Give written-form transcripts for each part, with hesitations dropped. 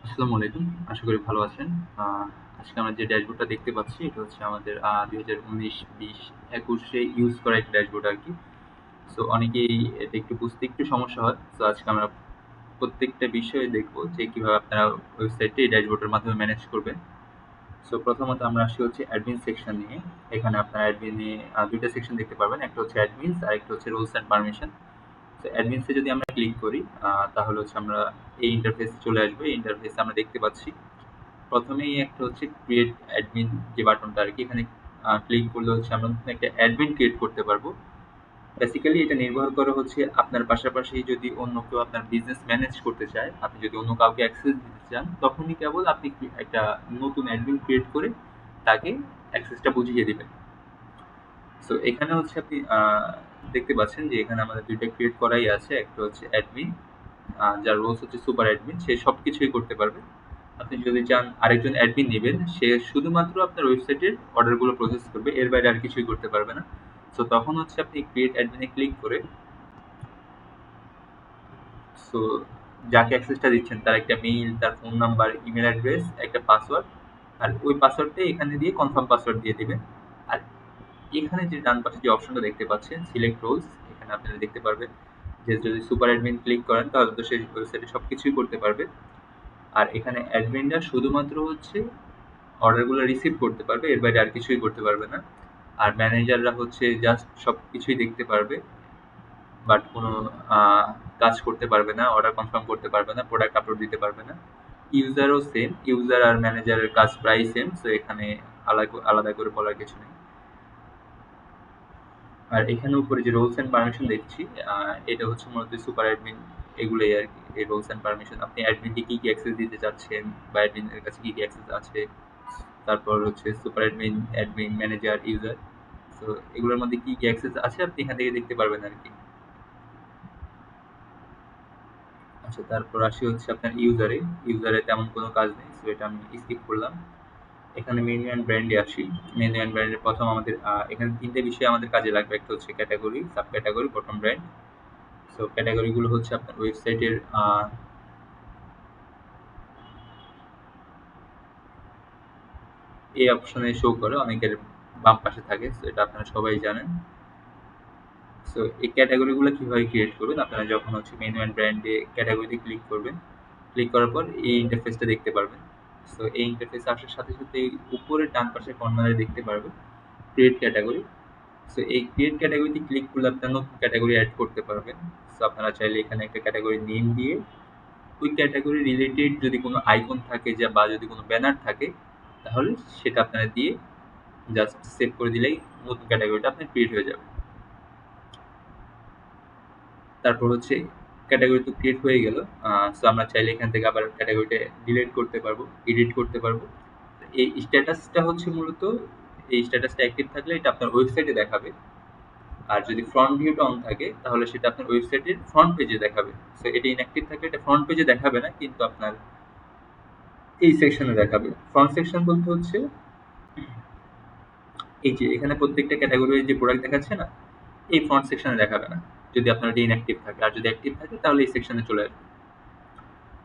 আসসালামু আলাইকুম। আশা করি ভালো আছেন। আ আজকে আমরা যে ড্যাশবোর্ডটা দেখতে পাচ্ছি এটা হচ্ছে আমাদের ২০১৯, ২০, ২১ এ ইউজ করা একটা ড্যাশবোর্ড আরকি। সো অনেকেই এটা একটু বুঝতে একটু সমস্যা হয়। সো আজকে আমরা প্রত্যেকটা বিষয় দেখব যে কিভাবে আপনারা ওয়েবসাইটে এই ড্যাশবোর্ডের মাধ্যমে ম্যানেজ করবেন। সো প্রথমত আমরা আসি হচ্ছে অ্যাডমিন সেকশন নিয়ে। এখানে আপনারা অ্যাডমিনে ২ টা সেকশন দেখতে পারবেন। একটা হচ্ছে অ্যাডমিনস আরেকটা হচ্ছে রুলস অ্যান্ড পারমিশন। তো অ্যাডমিনসে যদি আমরা ক্লিক করি তাহলে হচ্ছে আমরা এই ইন্টারফেসে চলে আসবো। এই ইন্টারফেসে আমরা দেখতে পাচ্ছি প্রথমেই একটা হচ্ছে ক্রিয়েট অ্যাডমিন যে বাটনটা আর কি এখানে ক্লিক করলে হচ্ছে আমরা নতুন একটা অ্যাডমিন ক্রিয়েট করতে পারবো। বেসিক্যালি এটা নির্ভর করে হচ্ছে আপনার পাশাপাশি যদি অন্য কেউ আপনার বিজনেস ম্যানেজ করতে চায়, আপনি যদি অন্য কাউকে অ্যাক্সেস দিতে চান, তখনই কেবল আপনি একটা নতুন অ্যাডমিন ক্রিয়েট করে তাকে অ্যাক্সেসটা বুঝিয়ে দিবেন। সো এখানে হচ্ছে আপনি দেখতে পাচ্ছেন যে এখানে আমাদের ২ টা ক্রিয়েট করাই আছে। একটা হচ্ছে অ্যাডমিন যার রোলস হচ্ছে সুপার অ্যাডমিন। সে সবকিছুই করতে পারবে। আপনি যদি চান আরেকজন অ্যাডমিন নিবেন, সে শুধুমাত্র আপনার ওয়েবসাইটের অর্ডারগুলো প্রসেস করবে। এর বাইরে আর কিছুই করতে পারবে না। সো তখন হচ্ছে আপনি ক্রিয়েট অ্যাডমিন এ ক্লিক করে সো যাকে অ্যাক্সেসটা দিচ্ছেন তার একটা মেইল, তার ফোন নাম্বার, ইমেইল অ্যাড্রেস, একটা পাসওয়ার্ড। আর ওই পাসওয়ার্ডটা এখানে দিয়ে কনফার্ম পাসওয়ার্ড দিয়ে দিবেন। আর এখানে যে ডান পাশে যে অপশনটা দেখতে পাচ্ছেন সিলেক্ট রোলস, এখানে আপনারা দেখতে পারবেন যে যদি সুপার অ্যাডমিন ক্লিক করেন তাহলে তো সেই ওয়েবসাইটে সবকিছুই করতে পারবে। আর এখানে অ্যাডমিনরা শুধুমাত্র হচ্ছে অর্ডারগুলো রিসিভ করতে পারবে, এর বাইরে আর কিছুই করতে পারবে না। আর ম্যানেজাররা হচ্ছে জাস্ট সবকিছুই দেখতে পারবে, বাট কোনো আহ, কাজ করতে পারবে না, অর্ডার কনফার্ম করতে পারবে না, প্রোডাক্ট আপলোড দিতে পারবে না। ইউজারও সেম, ইউজার আর ম্যানেজারের কাজ প্রায় সেম। সো এখানে আলাদা আলাদা করে বলার কিছু নেই। আর এখানে উপরে যে রোলস এন্ড পারমিশন দেখছি, এটা হচ্ছে মূলত সুপার অ্যাডমিন, এগুলোই আর কি এই রোলস এন্ড পারমিশন। আপনি অ্যাডমিনকে কি কি অ্যাক্সেস দিতে চাচ্ছেন বা অ্যাডমিনের কাছে কি কি অ্যাক্সেস আছে, তারপর হচ্ছে super admin, admin, manager, user. তো এগুলোর মধ্যে কি কি অ্যাক্সেস আছে আপনি এখান থেকে দেখতে পারবেন আর কি। আচ্ছা, তারপর আসি হচ্ছে আপনার ইউজারে। ইউজারে তেমন কোনো কাজ নেই, সো এটা আমি স্কিপ করলাম। এখানে মেনু অ্যান্ড ব্র্যান্ডে আসি। মেনু অ্যান্ড ব্র্যান্ডের প্রথম আমাদের এখানে ৩ টে বিষয় আমাদের কাজে লাগবে। একটা হচ্ছে category, subcategory, bottom brand. So ক্যাটেগরিগুলো হচ্ছে আপনার ওয়েবসাইটের এই অপশনে শো করে, অনেকের বাম পাশে থাকে। সো এটা আপনারা সবাই জানেন। সো এই ক্যাটাগরিগুলো কিভাবে ক্রিয়েট করবেন, আপনারা যখন হচ্ছে মেনু অ্যান্ড ব্র্যান্ডে ক্যাটাগরিতে ক্লিক করবেন, ক্লিক করার পর এই ইন্টারফেসটা দেখতে পারবেন। সো এই ইন্টারফেস আসার সাথে সাথে উপরের ডান পাশে কর্নারে দেখতে পারবেন ক্রিয়েট ক্যাটাগরি। সো এই ক্রিয়েট ক্যাটাগরিতে ক্লিক করলে আপনারা নতুন ক্যাটাগরি অ্যাড করতে পারবেন। সো আপনারা চাইলে এখানে একটা ক্যাটাগরি নেম দিয়ে ওই ক্যাটাগরি রিলেটেড যদি কোনো আইকন থাকে যা বা যদি কোনো ব্যানার থাকে, তাহলে সেটা আপনারা দিয়ে জাস্ট সেভ করে দিলেই নতুন ক্যাটাগরিটা আপনার ক্রিয়েট হয়ে যাবে। তারপর হচ্ছে ক্যাটাগরি তো ক্রিয়েট হয়ে গেল। সো আমরা চাইলে এখান থেকে আবার ক্যাটাগরিটা ডিলিট করতে পারবো, এডিট করতে পারবো। এই স্ট্যাটাসটা হচ্ছে মূলত, এই স্ট্যাটাসটা অ্যাক্টিভ থাকলে এটা আপনার ওয়েবসাইটে দেখাবে। আর যদি ফ্রন্ট ভিউটা অন থাকে তাহলে সেটা আপনার ওয়েবসাইটের ফ্রন্ট পেজে দেখাবে। সো এটা ইনঅ্যাক্টিভ থাকলে এটা ফ্রন্ট পেজে দেখাবে না, কিন্তু আপনার এই সেকশনে দেখাবে। ফ্রন্ট সেকশন বলতে হচ্ছে এই যে এখানে প্রত্যেকটা ক্যাটাগরির যে প্রোডাক্ট দেখাচ্ছে না, এই ফ্রন্ট সেকশনে দেখাবে না যদি আপনার এটা ইনঅ্যাক্টিভ থাকে। আর যদি অ্যাক্টিভ থাকে তাহলে এই সেকশনে চলে আসবে।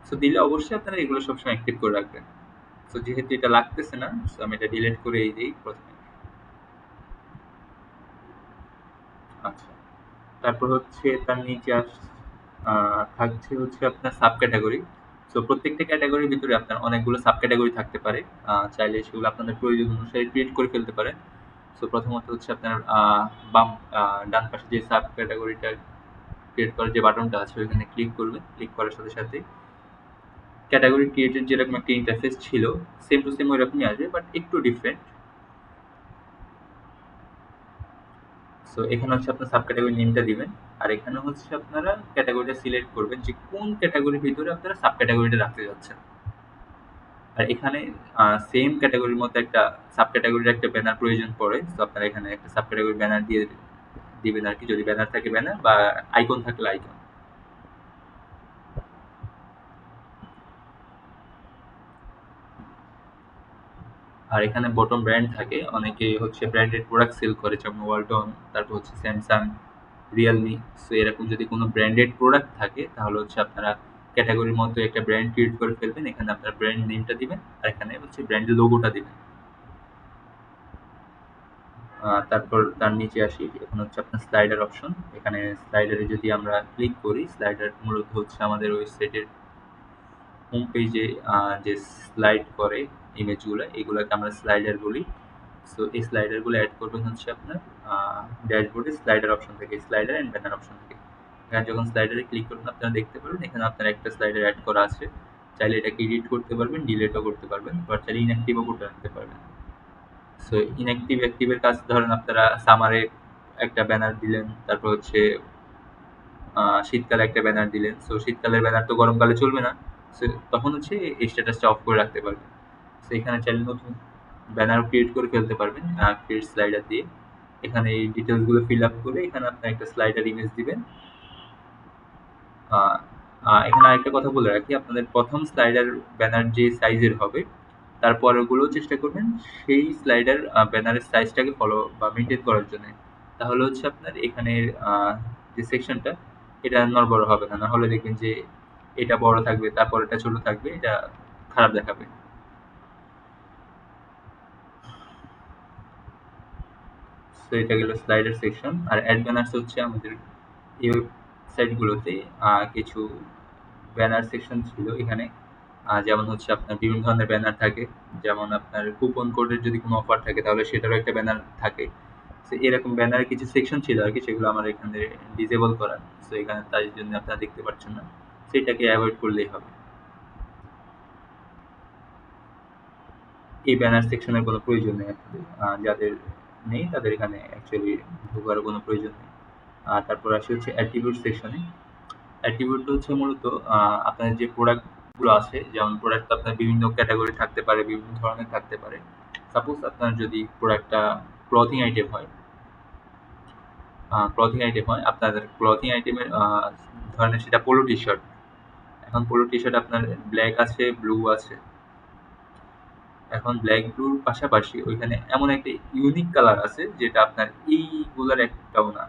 সো দিলে অবশ্যই আপনারা এগুলো সবসময় অ্যাক্টিভ করে রাখবেন। সো যেহেতু এটা লাগতেছে না, সো আমি এটা ডিলিট করে দিই প্রথমে। আচ্ছা, তারপর হচ্ছে তার নিচে থাকছে হচ্ছে আপনার সাব ক্যাটাগরি। সো প্রত্যেকটা ক্যাটাগরির ভিতরে আপনার অনেকগুলো সাব ক্যাটাগরি থাকতে পারে। চাইলে সেগুলো আপনাদের প্রয়োজন অনুসারে ক্রিয়েট করে ফেলতে পারেন। সো প্রথমত হচ্ছে আপনার বাম ডান পাশে যে সাব ক্যাটাগরিটা ক্রিয়েট করার যে বাটনটা আছে ওইখানে ক্লিক করবেন। ক্লিক করার সাথে সাথে ক্যাটাগরি ক্রিয়েটের যেরকম একটা ইন্টারফেস ছিল, সেম টু সেম ওইরকমই আসবে, বাট একটু ডিফারেন্ট। সো এখানে হচ্ছে আপনার সাব ক্যাটাগরি নেমটা দিবেন। আর এখানে হচ্ছে আপনারা ক্যাটাগরিটা সিলেক্ট করবেন যে কোন ক্যাটাগরির ভিতরে আপনারা সাব ক্যাটাগরিটা রাখতে যাচ্ছেন। আর এখানে সেম ক্যাটাগরির মধ্যে একটা সাব ক্যাটাগরির একটা ব্যানার প্রয়োজন পড়ে। তো আপনারা এখানে একটা সাব ক্যাটাগরি ব্যানার দিয়ে দিবেন আর কি, যদি ব্যানার থাকে ব্যানার বা আইকন থাকলে আইকন। আর এখানে বটম ব্র্যান্ড থাকে, অনেকে হচ্ছে ব্র্যান্ডেড প্রোডাক্ট সেল করে, যেমন ওয়ালটন, তারপর হচ্ছে স্যামসাং, রিয়েলমি। সো এরকম যদি কোনো ব্র্যান্ডেড প্রোডাক্ট থাকে তাহলে হচ্ছে আপনারা ক্যাটাগরির মতো একটা ব্র্যান্ড ক্রিয়েট করে ফেলবেন। এখানে আপনার ব্র্যান্ড নেমটা দিবেন আর এখানে হচ্ছে ব্র্যান্ডের লোগোটা দিবেন। তারপর তার নিচে আসি, এখন হচ্ছে আপনার স্লাইডার অপশন। এখানে স্লাইডারে যদি আমরা ক্লিক করি, স্লাইডার মূলত হচ্ছে আমাদের ওয়েবসাইটের হোম পেজে যে স্লাইড করে ইমেজগুলো, এগুলোকে আমরা স্লাইডার বলি। সো এই স্লাইডারগুলো অ্যাড করবেন হচ্ছে আপনার ড্যাশবোর্ডে স্লাইডার অপশন থেকে, স্লাইডার অ্যান্ড ব্যানার অপশন থেকে। এখানে যখন স্লাইডারে ক্লিক করবেন আপনারা দেখতে পারবেন এখানে আপনার একটা স্লাইডার অ্যাড করা আছে। চাইলে এটাকে এডিট করতে পারবেন, ডিলিটও করতে পারবেন, বা চাইলে ইনঅ্যাক্টিভও করতে রাখতে পারবেন। সো ইনঅ্যাক্টিভ অ্যাক্টিভের কাজ ধরেন আপনারা সামারে একটা ব্যানার দিলেন, তারপর হচ্ছে শীতকালে একটা ব্যানার দিলেন। সো শীতকালের ব্যানার তো গরমকালে চলবে না। সো তখন হচ্ছে এই স্ট্যাটাসটা অফ করে রাখতে পারবেন। সো এখানে চাইলে নতুন ব্যানার ক্রিয়েট করে ফেলতে পারবেন ক্রিয়েট স্লাইডার দিয়ে। এখানে এই ডিটেলসগুলো ফিল আপ করে এখানে আপনার একটা স্লাইডার ইমেজ দিবেন। এখানে আরেকটা কথা বলে রাখি, আপনাদের প্রথম স্লাইডার ব্যানার যে সাইজের হবে তার পরেরগুলোও চেষ্টা করবেন সেই স্লাইডার ব্যানারের সাইজটাকে ফলো বা মেনটেন করার জন্য। তাহলে হচ্ছে আপনার এখানের যে সেকশনটা এটা নড়বড় হবে না, না হলে দেখবেন যে এটা বড় থাকবে তারপর এটা ছোট থাকবে, এটা খারাপ দেখাবে। তো এটা গেল স্লাইডার সেকশন। আর অ্যাড ব্যানার্স হচ্ছে আমাদের এই ওয়েবসাইটগুলোতে কিছু ব্যানার সেকশন ছিল এখানে। যেমন হচ্ছে আপনার বিভিন্ন ধরনের ব্যানার থাকে, যেমন আপনার কুপন কোডের যদি কোনো অফার থাকে তাহলে সেটারও একটা ব্যানার থাকে। তো এরকম ব্যানারের কিছু সেকশন ছিল আর কি, সেগুলো আমার এখানে ডিসেবল করা। তো এখানে তাই জন্য আপনারা দেখতে পাচ্ছেন না, সেটাকে অ্যাভয়েড করলেই হবে। এই ব্যানার সেকশনের কোনো প্রয়োজন নেই আপনাদের, যাদের নেই তাদের এখানে অ্যাকচুয়ালি ঢোকার কোনো প্রয়োজন নেই। তারপর আসি হচ্ছে অ্যাট্রিবিউট সেকশনে। অ্যাট্রিবিউট হচ্ছে মূলত আপনার যে প্রোডাক্টগুলো আছে, যেমন প্রোডাক্ট আপনার বিভিন্ন ক্যাটাগরি থাকতে পারে, বিভিন্ন ধরনের থাকতে পারে। সাপোজ আপনার যদি প্রোডাক্টটা ক্লথিং আইটেম হয়, আপনার ক্লথিং আইটেমের ধরেন সেটা পোলো টি শার্ট। এখন পোলো টি শার্ট আপনার ব্ল্যাক আছে, ব্লু আছে। এখন ব্ল্যাক ব্লুর পাশাপাশি ওইখানে এমন একটা ইউনিক কালার আছে যেটা আপনার এইগুলার একটাও না।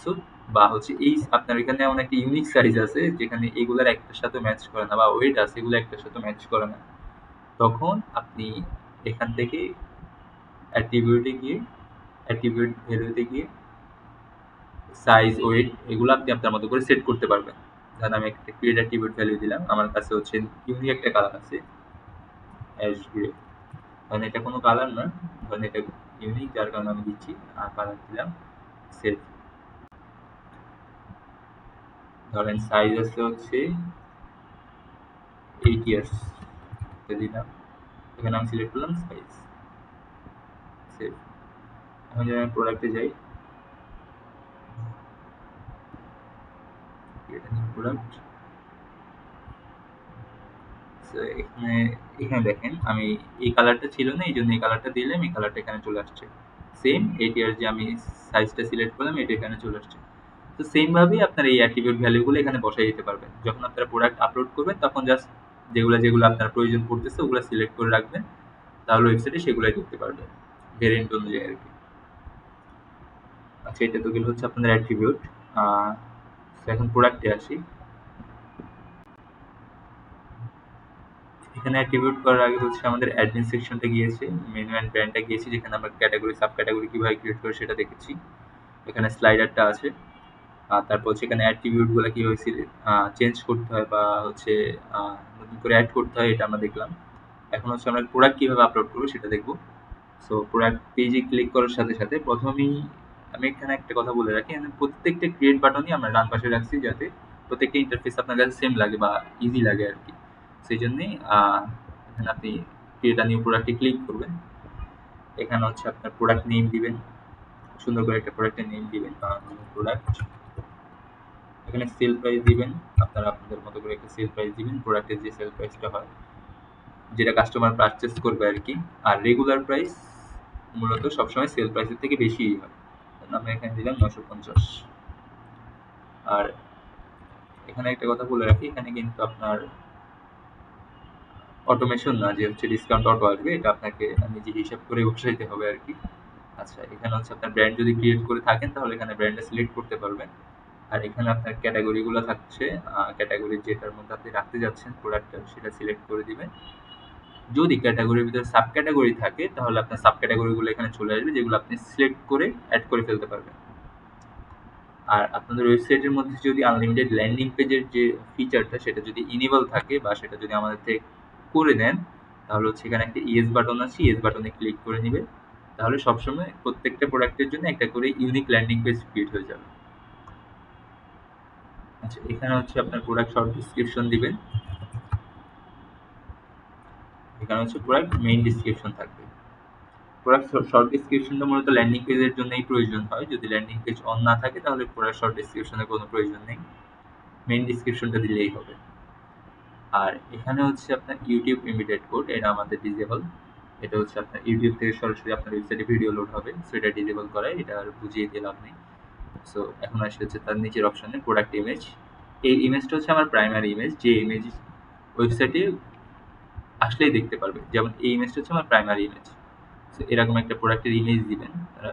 সো বা হচ্ছে এই আপনার এখানে এমন একটা ইউনিক সাইজ আছে যেখানে এগুলার একটার সাথে ম্যাচ করে না, বা ওয়েট আছে এগুলো একটার সাথে ম্যাচ করে না। তখন আপনি এখান থেকে অ্যাট্রিবিউটে গিয়ে, অ্যাট্রিবিউট ভ্যালুতে গিয়ে সাইজ, ওয়েট এগুলো আপনি আপনার মতো করে সেট করতে পারবেন। ধরেন আমি একটা ক্রিয়েট অ্যাট্রিবিউট ভ্যালু দিলাম, আমার কাছে হচ্ছে ইউনিক একটা কালার আছে অ্যাশ গ্রে। ধরেন এটা কোনো কালার না, ধরেন এটা ইউনিক যার কারণে আমি দিচ্ছি, আর কালার দিলাম সেট। ধরেন সাইজ আছে হচ্ছে 8 ইয়ার্স দিলাম, এখানে আমি সিলেক্ট করলাম সাইজ সেভ। এখন যদি আমি প্রোডাক্টে যাই, এটা নিউ প্রোডাক্ট। এখানে এখানে দেখেন আমি এই কালারটা ছিল না, এই জন্য এই কালারটা দিলাম, এই কালারটা এখানে চলে আসছে। সেম 8 ইয়ার যে আমি সাইজটা সিলেক্ট করলাম এটা এখানে চলে আসছে। তো সেম ভাবেই আপনার এই অ্যাট্রিবিউট ভ্যালুগুলো এখানে বসাই দিতে পারবেন। যখন আপনারা প্রোডাক্ট আপলোড করবেন তখন জাস্ট যেগুলো যেগুলো আপনার প্রয়োজন পড়তেছে ওগুলো সিলেক্ট করে রাখবেন, তাহলে ওয়েবসাইটে সেগুলাই দেখতে পারবেন ভেরিয়েন্ট অনুযায়ী আর কি। আচ্ছা, এটা তো গেল হচ্ছে আপনাদের অ্যাট্রিবিউট। এখন প্রোডাক্টে আসি। এখানে অ্যাট্রিবিউট করার আগে হচ্ছে আমাদের অ্যাডমিন সেকশনটা গিয়েছে, মেনু অ্যান্ড ব্র্যান্ডটা গিয়েছি, যেখানে আমরা ক্যাটাগরি সাব ক্যাটাগরি কীভাবে ক্রিয়েট করে সেটা দেখেছি। এখানে স্লাইডারটা আছে। তারপর হচ্ছে এখানে অ্যাট্রিবিউটগুলো কীভাবে চেঞ্জ করতে হয় বা হচ্ছে নতুন করে অ্যাড করতে হয় এটা আমরা দেখলাম। এখন হচ্ছে আমরা প্রোডাক্ট কীভাবে আপলোড করবো সেটা দেখবো। সো প্রোডাক্ট পেজে ক্লিক করার সাথে সাথে প্রথমেই আমি এখানে একটা কথা বলে রাখি, এখানে প্রত্যেকটা ক্রিয়েট বাটনই আমরা ডান পাশে রাখছি যাতে প্রত্যেকটা ইন্টারফেস আপনার কাছে সেম লাগে বা ইজি লাগে আর কি। সেই জন্যেই এখানে আপনি ক্রিয়েট আ নিউ প্রোডাক্টে ক্লিক করবেন। এখানে হচ্ছে আপনার প্রোডাক্ট নেম দিবেন, সুন্দর করে একটা প্রোডাক্টের নেম দিবেন, প্রোডাক্ট। এখানে সেল প্রাইস দিবেন, আপনারা আপনাদের মতো করে একটা সেল প্রাইস দিবেন, প্রোডাক্টের যে সেল প্রাইসটা হয় যেটা কাস্টমার পারচেস করবে আর কি। আর রেগুলার প্রাইস মূলত সবসময় সেল প্রাইসের থেকে বেশিই হয়। আমরা এখানে দিলাম 950। আর এখানে একটা কথা বলে রাখি, এখানে কিন্তু আপনার অটোমেশন না যে হচ্ছে ডিসকাউন্ট অটো আসবে, এটা আপনাকে নিজে হিসাব করে বসাইতে হবে আর কি। আচ্ছা, এখানে হচ্ছে আপনার ব্র্যান্ড যদি ক্রিয়েট করে থাকেন তাহলে এখানে ব্র্যান্ডটা সিলেক্ট করতে পারবেন। আর এখানে আপনার ক্যাটাগরিগুলো থাকছে, ক্যাটাগরি যেটার মধ্যে আপনি রাখতে যাচ্ছেন প্রোডাক্টটা সেটা সিলেক্ট করে দিবেন। যদি ক্যাটাগরির ভিতরে সাব ক্যাটাগরি থাকে তাহলে আপনার সাব ক্যাটাগরিগুলো এখানে চলে আসবে, যেগুলো আপনি সিলেক্ট করে অ্যাড করে ফেলতে পারবেন। আর আপনাদের ওয়েবসাইটের মধ্যে যদি আনলিমিটেড ল্যান্ডিং পেজের যে ফিচারটা সেটা যদি ইনেবল থাকে বা সেটা যদি আমাদের থেকে করে দেন, তাহলে হচ্ছে এখানে একটা ইয়েস বাটন আছে, ইয়েস বাটনে ক্লিক করে নিবে। তাহলে সবসময় প্রত্যেকটা প্রোডাক্টের জন্য একটা করে ইউনিক ল্যান্ডিং পেজ ক্রিয়েট হয়ে যাবে। আচ্ছা, এখানে হচ্ছে আপনার প্রোডাক্ট শর্ট ডিসক্রিপশন দিবেন। এখানে হচ্ছে প্রোডাক্ট মেইন ডিসক্রিপশন থাকবে। প্রোডাক্ট শর্ট ডিসক্রিপশনটা মূলত ল্যান্ডিং পেজের জন্যই প্রয়োজন হয়। যদি ল্যান্ডিং পেজ অন না থাকে তাহলে প্রোডাক্ট শর্ট ডিসক্রিপশনের কোনো প্রয়োজন নেই, মেইন ডিসক্রিপশনটা দিলেই হবে। আর এখানে হচ্ছে আপনার ইউটিউব এমবেডেড কোড, এটা আমাদের ডিসেবল। এটা হচ্ছে আপনার ইউটিউব থেকে সরাসরি আপনার ওয়েবসাইটে ভিডিও লোড হবে, সো এটা ডিসেবল করায়, এটা আর বুঝিয়ে দিয়ে লাভ নেই। সো এখন আসে হচ্ছে তার নিচের অপশনে প্রোডাক্ট ইমেজ। এই ইমেজটা হচ্ছে আমার প্রাইমারি ইমেজ, যে ইমেজ ওয়েবসাইটে আসলেই দেখতে পারবে। যেমন এই ইমেজটা হচ্ছে আমার প্রাইমারি ইমেজ। সো এরকম একটা প্রোডাক্টের ইমেজ দিবেন তারা।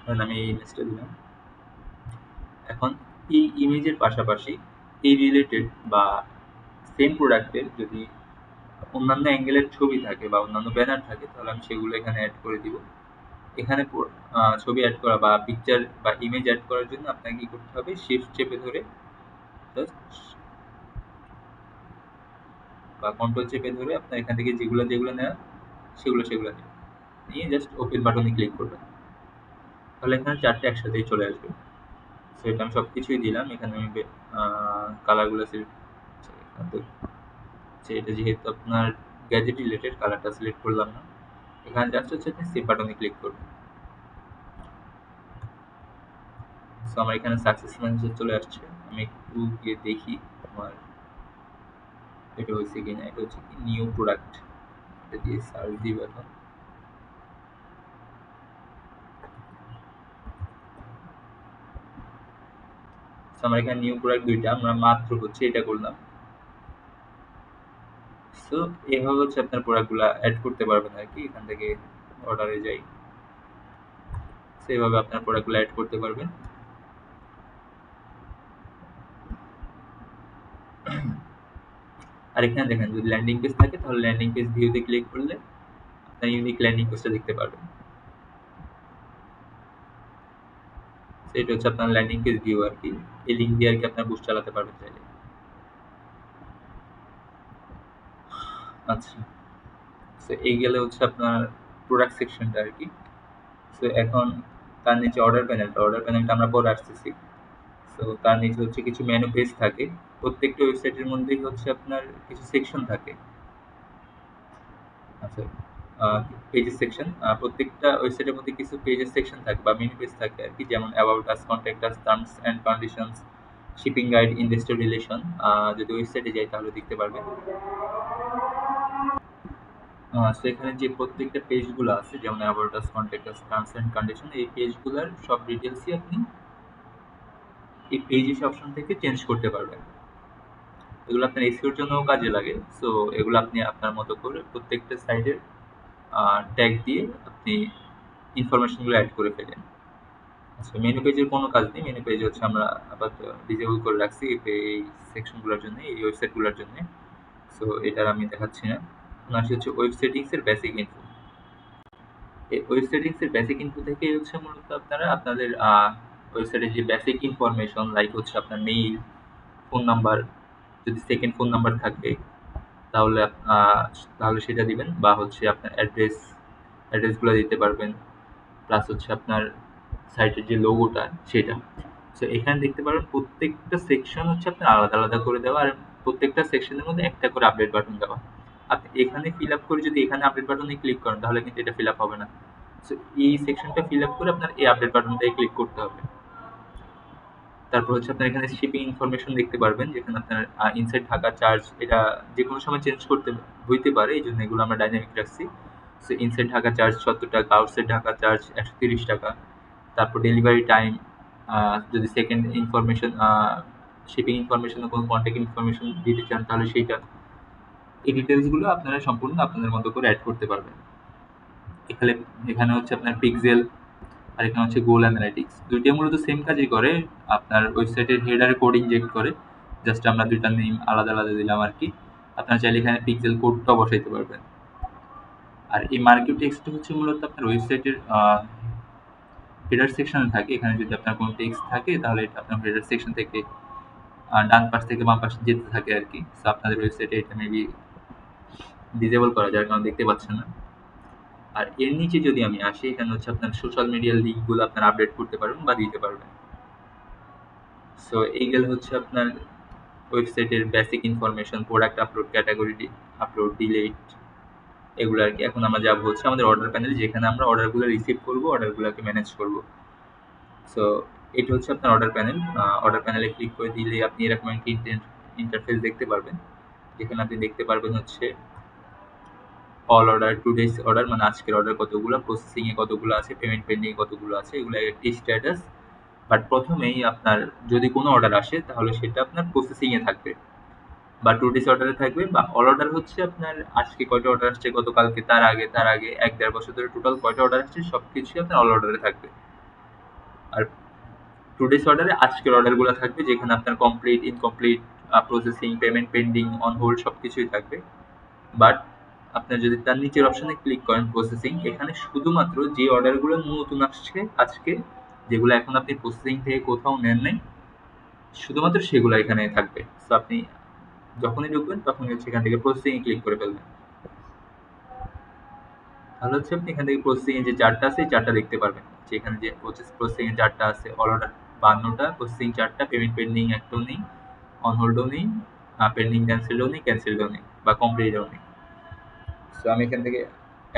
ধরেন আমি এই ইমেজটা দিলাম। এখন এই ইমেজের পাশাপাশি এই রিলেটেড বা সেম প্রোডাক্টের যদি অন্যান্য অ্যাঙ্গেলের ছবি থাকে বা অন্যান্য ব্যানার থাকে তাহলে আমি সেগুলো এখানে অ্যাড করে দিব। এখানে ছবি অ্যাড করা বা পিকচার বা ইমেজ অ্যাড করার জন্য আপনাকে কি করতে হবে, শিফট চেপে ধরে বা কন্ট্রোল চেপে ধরে আপনার এখান থেকে যেগুলো যেগুলো নেওয়া সেগুলো সেগুলো নিয়ে জাস্ট ওপেন বাটনে ক্লিক করবেন। তাহলে এখানে চারটে একসাথেই চলে আসবে। সো এটা আমি সব কিছুই দিলাম। এখানে আমি কালারগুলো সিলেক্ট, এটা যেহেতু আপনার গ্যাজেট রিলেটেড কালারটা সিলেক্ট করলাম না। এখানে জাস্ট হচ্ছে আপনি সেভ বাটনে ক্লিক করবেন। সো আমার এখানে সাকসেস মেসেজ চলে আসছে। আমি একটু গিয়ে দেখি আমার এটা হয়েছে কিনা। এটা হচ্ছে কি নিউ প্রোডাক্ট, এটা দিয়ে সার্চ দিব এখন। আমার এখানে নিউ প্রোডাক্ট দুইটা, আমরা মাত্র হচ্ছে এটা করলাম। সো এভাবে হচ্ছে আপনার প্রোডাক্টগুলো অ্যাড করতে পারবেন আর কি। এখান থেকে অর্ডারে যাই, সেভাবে আপনার প্রোডাক্টগুলো অ্যাড করতে পারবেন। আর এখানে দেখেন যদি ল্যান্ডিং পেজ থাকে তাহলে ল্যান্ডিং পেজ ভিউতে ক্লিক করলে আপনার ইউনিক ল্যান্ডিং পেজটা দেখতে পারবেন। এটা হচ্ছে আপনার ল্যান্ডিং পেজ ভিউ আর কি। এই লিঙ্ক দিয়ে আর কি আপনার বুস্ট চালাতে পারবেন চাইলে। আচ্ছা, সো এই গেলে হচ্ছে আপনার প্রোডাক্ট সেকশনটা আর কি। সো এখন তার নিচে অর্ডার প্যানেলটা আমরা পরে আসতেছি। সো তার নিচে হচ্ছে কিছু মেনু পেজ থাকে। প্রত্যেকটা ওয়েবসাইটের মধ্যেই হচ্ছে আপনার কিছু সেকশন থাকে। আচ্ছা, পেজেস সেকশন, প্রত্যেকটা ওয়েবসাইটের মধ্যে কিছু পেজেস সেকশন থাকে বা মেনু পেজ থাকে আর কি। যেমন about us, contact us, terms and conditions, shipping guide, investor relation. যদি ওয়েবসাইটে যাই তাহলে দেখতে পারবেন। সো এখানে যে প্রত্যেকটা পেজগুলো আছে যেমন about us, contact us, terms and condition, এই পেজগুলোর সব ডিটেলসই আপনি এই পেজেস অপশন থেকে চেঞ্জ করতে পারবেন। এগুলো আপনার এসইওর জন্যও কাজে লাগে। সো এগুলো আপনি আপনার মতো করে প্রত্যেকটা সাইডের ট্যাগ দিয়ে আপনি ইনফরমেশনগুলো অ্যাড করে ফেলেন। আচ্ছা, মেনু পেজের কোনো কাজ নেই। মেনু পেজ হচ্ছে আমরা আপাতত ডিসেবল করে রাখছি এই সেকশনগুলোর জন্য, এই ওয়েবসাইটগুলোর জন্য। সো এটার আমি দেখাচ্ছি না। এখন আসি হচ্ছে ওয়েব সেটিংসের বেসিক ইনফো। এই ওয়েব সেটিংসের বেসিক ইনফো থেকেই হচ্ছে মূলত আপনারা আপনাদের ওয়েবসাইটের যে বেসিক ইনফরমেশন লাইক হচ্ছে আপনার মেইল, ফোন নাম্বার, যদি সেকেন্ড ফোন নাম্বার থাকে তাহলে তাহলে সেটা দিবেন, বা হচ্ছে আপনার অ্যাড্রেসগুলো দিতে পারবেন। প্লাস হচ্ছে আপনার সাইটের যে লোগোটা সেটা। সো এখানে দেখতে পারবেন প্রত্যেকটা সেকশন হচ্ছে আপনার আলাদা আলাদা করে দেওয়া, আর প্রত্যেকটা সেকশনের মধ্যে একটা করে আপডেট বাটন দেওয়া। আপনি এখানে ফিল আপ করে যদি এখানে আপডেট বাটনে ক্লিক করেন তাহলে কিন্তু এটা ফিল আপ হবে না। সো এই সেকশনটা ফিল আপ করে আপনার এই আপডেট বাটনটাই ক্লিক করতে হবে। তারপর হচ্ছে আপনার এখানে শিপিং ইনফরমেশন দেখতে পারবেন, যেখানে আপনার ইনসাইড ঢাকা চার্জ, এটা যে কোনো সময় চেঞ্জ করতে হইতে পারে, এই জন্য এগুলো আমরা ডাইনামিক রাখছি। সো ইনসাইড ঢাকা চার্জ 70 টাকা, আউটসাইড ঢাকা চার্জ 130 টাকা। তারপর ডেলিভারি টাইম, যদি সেকেন্ড ইনফরমেশন শিপিং ইনফরমেশনে কোনো কন্ট্যাক্ট ইনফরমেশন দিতে চান তাহলে সেইটা। এই ডিটেলসগুলো আপনারা সম্পূর্ণ আপনাদের মতো করে অ্যাড করতে পারবেন। এখানে এখানে হচ্ছে আপনার পিক্সেল, আর এখানে হচ্ছে গোল অ্যানালাইটিক্স। দুইটাই মূলত সেম কাজই করে। আপনার ওয়েবসাইটের হেডারে কোড ইনজেক্ট করে। জাস্ট আমরা দুইটার নেম আলাদা আলাদা দিলাম আর কি। আপনারা চাইলে এখানে পিক্সেল কোডটাও বসাইতে পারবেন। আর এই মার্কেট টেক্সট হচ্ছে মূলত আপনার ওয়েবসাইটের হেডার সেকশনে থাকে। এখানে যদি আপনার কোনো টেক্সট থাকে তাহলে এটা আপনার হেডার সেকশন থেকে ডান পাশ থেকে বাম পাশে যেতে থাকে আর কি। সো আপনাদের ওয়েবসাইটে এটা মেবি ডিসেবল করা যার কারণে দেখতে পাচ্ছেন না। আর এর নিচে যদি আমি আসি, এখানে হচ্ছে আপনার সোশ্যাল মিডিয়ার লিঙ্কগুলো আপনারা আপডেট করতে পারবেন বা দিতে পারবেন। সো এইগুলো হচ্ছে আপনার ওয়েবসাইটের basic information, product upload, category upload, delete, এগুলো আর কি। এখন আমরা যাবো হচ্ছে আমাদের অর্ডার প্যানেল, যেখানে আমরা অর্ডারগুলো রিসিভ করবো, অর্ডারগুলোকে ম্যানেজ করবো। সো এটা হচ্ছে আপনার অর্ডার প্যানেল। অর্ডার প্যানেলে ক্লিক করে দিলে আপনি এরকম একটা ইন্টারফেস দেখতে পারবেন, যেখানে আপনি দেখতে পারবেন হচ্ছে অল অর্ডার, টুডেস অর্ডার মানে আজকের অর্ডার কতগুলো, প্রসেসিংয়ে কতগুলো আছে, পেমেন্ট পেন্ডিং কতগুলো আছে, এগুলো একটি স্ট্যাটাস। বাট প্রথমেই আপনার যদি কোনো অর্ডার আসে তাহলে সেটা আপনার প্রসেসিংয়ে থাকবে বা টুডেস অর্ডারে থাকবে, বা অল অর্ডার হচ্ছে আপনার আজকে কয়টা অর্ডার আসছে, গতকালকে, তার আগে ১-১.৫ বছর ধরে টোটাল কয়টা অর্ডার আসছে সব কিছুই আপনার অল অর্ডারে থাকবে। আর টুডেস অর্ডারে আজকের অর্ডারগুলো থাকবে, যেখানে আপনার complete, incomplete, processing, payment pending, on hold সব কিছুই থাকবে। বাট আপনার যদি তার নিচের অপশনে ক্লিক করেন প্রসেসিং, এখানে শুধুমাত্র যে অর্ডারগুলো নতুন আসছে আজকে, যেগুলো এখন আপনি প্রসেসিং থেকে কোথাও নেন নাই, শুধুমাত্র সেগুলো এখানে থাকবে। সো আপনি যখনই ঢুকবেন তখনই হচ্ছে এখান থেকে প্রসেসিং ক্লিক করে ফেলবেন। তাহলে হচ্ছে আপনি এখান থেকে প্রসেসিং এর যে চার্টটা আছে এই চার্টটা দেখতে পারবেন, যে এখানে যে প্রসেসিং এর চার্টটা আছে, অল অর্ডার 52টা, প্রসেসিং চার্টটা, পেমেন্ট পেন্ডিং একটাও নেই, অন হোল্ডও নেই, পেন্ডিং ক্যান্সেলও নেই বা কমপ্লিটও নেই। সো আমি এখান থেকে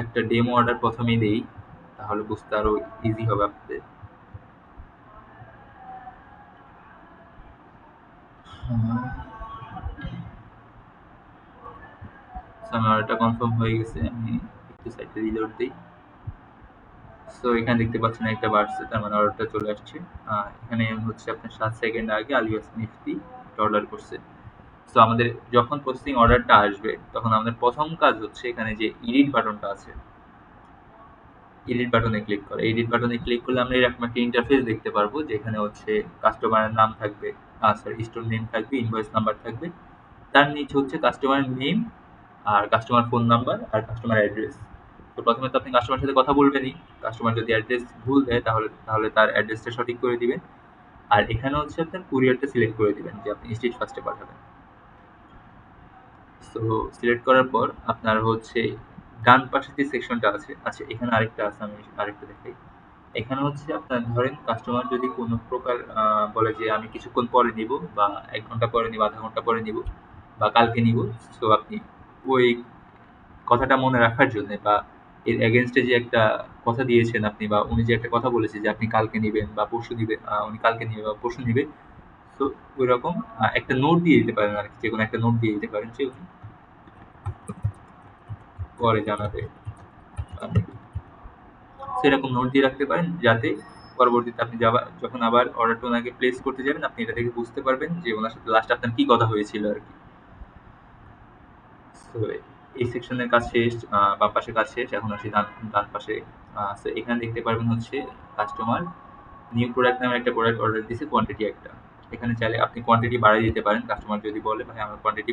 একটা ডেমো অর্ডার প্রথমেই দেই, তাহলে বুঝতে আরো ইজি হবে আপনাদের। সো আমার অর্ডারটা কনফার্ম হয়ে গেছে, আমি একটু সাইটে রিলোড দিই। সো এখানে দেখতে পাচ্ছেন একটা বাড়ছে, তার মানে অর্ডারটা চলে আসছে। এখানে হচ্ছে আপনার 7 সেকেন্ড আগে আলিয়াস নিফটি একটা অর্ডার করছে। সো আমাদের যখন প্রসেসিং অর্ডারটা আসবে তখন আমাদের প্রথম কাজ হচ্ছে এখানে যে এডিট বাটনটা আছে, এডিট বাটনে ক্লিক করে। এডিট বাটনে ক্লিক করলে আমরা এরকম একটা ইন্টারফেস দেখতে পারবো, যেখানে হচ্ছে কাস্টমারের নাম থাকবে, সরি স্টোর নেম থাকবে, ইনভয়েস নাম্বার থাকবে, তার নিচে হচ্ছে কাস্টমার নেম আর কাস্টমার ফোন নাম্বার আর কাস্টমার অ্যাড্রেস। তো প্রথমে তো আপনি কাস্টমারের সাথে কথা বলবেনই। কাস্টমার যদি অ্যাড্রেস ভুল দেয় তাহলে তাহলে তার অ্যাড্রেসটা সঠিক করে দিবেন। আর এখানে হচ্ছে আপনার কুরিয়ারটা সিলেক্ট করে দিবেন যে আপনি স্ট্রিট ফাস্টে পাঠাবেন। সো সিলেক্ট করার পর আপনার হচ্ছে ডান পাশে যে সেকশনটা আছে, আচ্ছা এখানে আরেকটা আছে, আমি আরেকটা দেখাই। এখানে হচ্ছে আপনার ধরেন কাস্টমার যদি কোনো প্রকার বলে যে আমি কিছুক্ষণ পরে নিব, বা ১ ঘন্টা পরে নিব, আধা ঘন্টা পরে নিব, বা কালকে নিব। সো আপনি ওই কথাটা মনে রাখার জন্য, বা এর এগেনস্টে যে একটা কথা দিয়েছেন আপনি, বা উনি যে একটা কথা বলেছে যে আপনি কালকে নিবেন বা পরশু নিবেন, উনি কালকে নিবে বা পরশু নিবে। তো ওই রকম একটা নোট দিয়ে দিতে পারেন আর কি, যে কোনো একটা নোট দিয়ে দিতে পারেন যে উনি পরে জানাবে। সেরকম নোট দিয়ে রাখতে পারেন, যাতে পরবর্তীতে আপনি যখন আবার অর্ডারটা ওনাকে প্লেস করতে যাবেন, আপনি এটা থেকে বুঝতে পারবেন যে ওনার সাথে লাস্ট আপনার কি কথা হয়েছিল আর কি। তো এই সেকশনের কাজ শেষ, বাম পাশের কাজ শেষ। এখন আসি ডান ডান পাশে। তো এখানে দেখতে পারবেন হচ্ছে কাস্টমার নিউ প্রোডাক্ট নামে একটা প্রোডাক্ট অর্ডার দিয়েছে, কোয়ান্টিটি একটা। এখানে চাইলে আপনি কোয়ান্টিটি বাড়িয়ে দিতে পারেন। কাস্টমার যদি বলে ভাই আমার কোয়ান্টিটি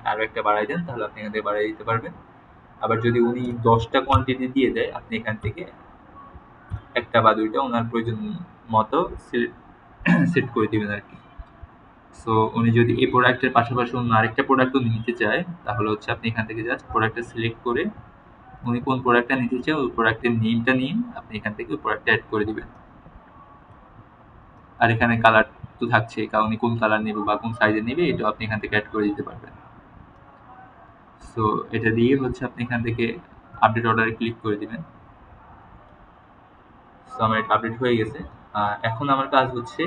আরো একটা বাড়াই দেন, তাহলে আপনি এখান থেকে বাড়িয়ে দিতে পারবেন। আবার যদি উনি 10টা কোয়ান্টিটি দিয়ে দেয়, আপনি এখান থেকে একটা বা দুইটা ওনার প্রয়োজন মতো সেট করে দিবেন আর কি। সো উনি যদি এই প্রোডাক্টের পাশাপাশি অন্য আরেকটা প্রোডাক্টও নিতে চায়, তাহলে হচ্ছে আপনি এখান থেকে জাস্ট প্রোডাক্টটা সিলেক্ট করে উনি কোন প্রোডাক্টটা নিতে চায় ওই প্রোডাক্টের নেমটা নিয়ে আপনি এখান থেকে ওই প্রোডাক্টটা অ্যাড করে দিবেন। আর এখানে কালার তো থাকছেই, কারণ উনি কোন কালার নেবে বা কোন সাইজে নেবে এটাও আপনি এখান থেকে অ্যাড করে দিতে পারবেন। সো এটা দিয়ে হচ্ছে আপনি এখান থেকে আপডেট অর্ডারে ক্লিক করে দিবেন। সো আমার এটা আপডেট হয়ে গেছে। এখন আমার কাজ হচ্ছে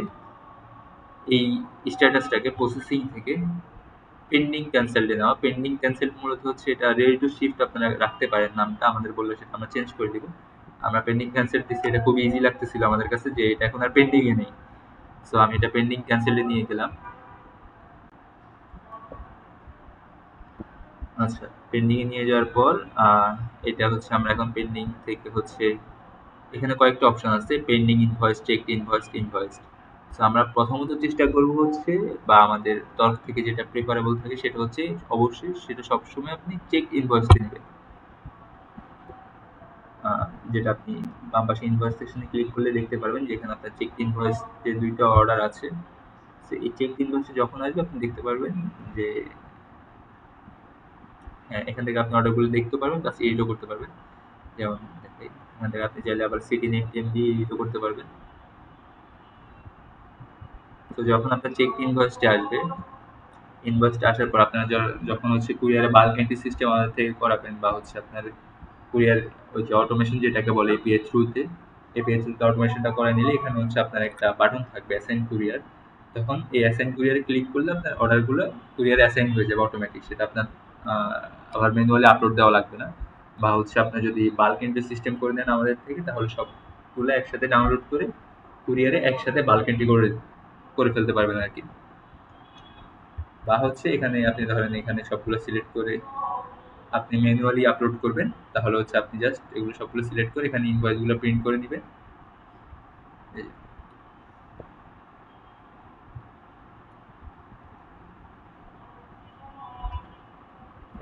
এই স্ট্যাটাসটাকে প্রসেসিং থেকে পেন্ডিং ক্যান্সেলড নেওয়া। পেন্ডিং ক্যান্সেলড মূলত হচ্ছে এটা রেডি টু শিফট, আপনারা রাখতে পারেন নামটা, আমাদের বললে সেটা আমরা চেঞ্জ করে দিব। আমরা পেন্ডিং ক্যান্সেল দিচ্ছি, এটা খুব ইজি লাগতেছিল আমাদের কাছে যে এটা এখন আর পেন্ডিং এ নেই। সো আমি এটা পেন্ডিং ক্যান্সেলে নিয়ে গেলাম। আচ্ছা, পেন্ডিং এ নিয়ে যাওয়ার পর এটা হচ্ছে আমরা এখন পেন্ডিং থেকে হচ্ছে এখানে কয়েকটা অপশন আছে, pending invoice, checked invoice, invoice. So আমরা প্রথমত চেষ্টা করব হচ্ছে, বা আমাদের তরফ থেকে যেটা প্রেফারেবল থাকে সেটা হচ্ছে অবশ্যই সেটা সবসময় আপনি চেকড ইনভয়েসটা নেবেন। আহ, যেটা আপনি বাম পাশে ইনভয়েস সেকশনে ক্লিক করলে দেখতে পারবেন যে এখানে আপনার চেকড ইনভয়েস যে দুইটা অর্ডার আছে। তো এই চেকড ইনভয়েসে যখন আসবে আপনি দেখতে পারবেন যে হ্যাঁ, এখান থেকে আপনি অর্ডারগুলো দেখতে পারবেন, প্লাস এডিটও করতে পারবেন। যেমন এখান থেকে আপনি চাইলে আবার সিটি নেম টেম দিয়ে এডিটও করতে পারবেন। তো যখন আপনার চেক ইনভয়েসটা আসবে, ইনভয়েসটা আসার পর আপনারা যখন হচ্ছে কুরিয়ারে বাল্ক এন্ট্রি সিস্টেম আমাদের থেকে করাবেন, বা হচ্ছে আপনার কুরিয়ার ওই যে অটোমেশন যেটাকে বলে এপিআই থ্রুতে, এপিআই থ্রুতে অটোমেশনটা করে নিলে এখানে হচ্ছে আপনার একটা বাটন থাকবে অ্যাসাইন কুরিয়ার। তখন এই অ্যাসাইন কুরিয়ারে ক্লিক করলে আপনার অর্ডারগুলো কুরিয়ারে অ্যাসাইন হয়ে যাবে অটোমেটিক। সেটা আপনার আবার ম্যানুয়ালি আপলোড দেওয়া লাগবে না। বা হচ্ছে আপনার যদি বাল্ক এন্ট্রি সিস্টেম করে নেন আমাদের থেকে, তাহলে সবগুলো একসাথে ডাউনলোড করে কুরিয়ারে একসাথে বাল্ক এন্ট্রি করে করে ফেলতে পারবেন আর কি। বা হচ্ছে এখানে আপনি ধরেন এখানে সবগুলো সিলেক্ট করে আপনি ম্যানুয়ালি আপলোড করবেন, তাহলে হচ্ছে আপনি জাস্ট এগুলো সবগুলো সিলেক্ট করে এখানে ইনভয়েসগুলো প্রিন্ট করে নেবেন।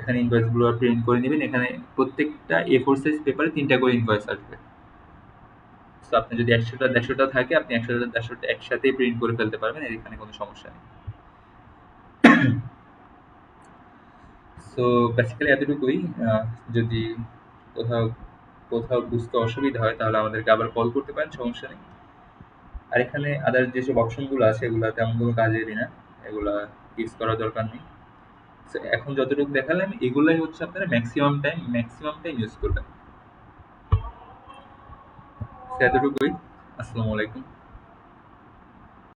এখানে ইনভয়েসগুলো প্রিন্ট করে নেবেন। এখানে প্রত্যেকটা A4 সাইজ পেপারে ৩টা করে ইনভয়েস আসবে। তো আপনি যদি ১০০টা ১৫০টা থাকে আপনি ১০০টা ১৫০টা একসাথেই প্রিন্ট করে ফেলতে পারবেন, এর এখানে কোনো সমস্যা নেই। সো বেসিক্যালি এতটুকুই। যদি কোথাও কোথাও বুঝতে অসুবিধা হয় তাহলে আমাদেরকে আবার কল করতে পারেন, সমস্যা নেই। আর এখানে আদার যেসব অপশনগুলো আছে এগুলা তেমন কোনো কাজেরই না, এগুলা ইউজ করার দরকার নেই। So, এখন যতটুকু দেখালাম এগুলাই হচ্ছে আপনারা ম্যাক্সিমাম টাইম ইউজ করবেন। So, এতটুকুই। আসসালামু আলাইকুম।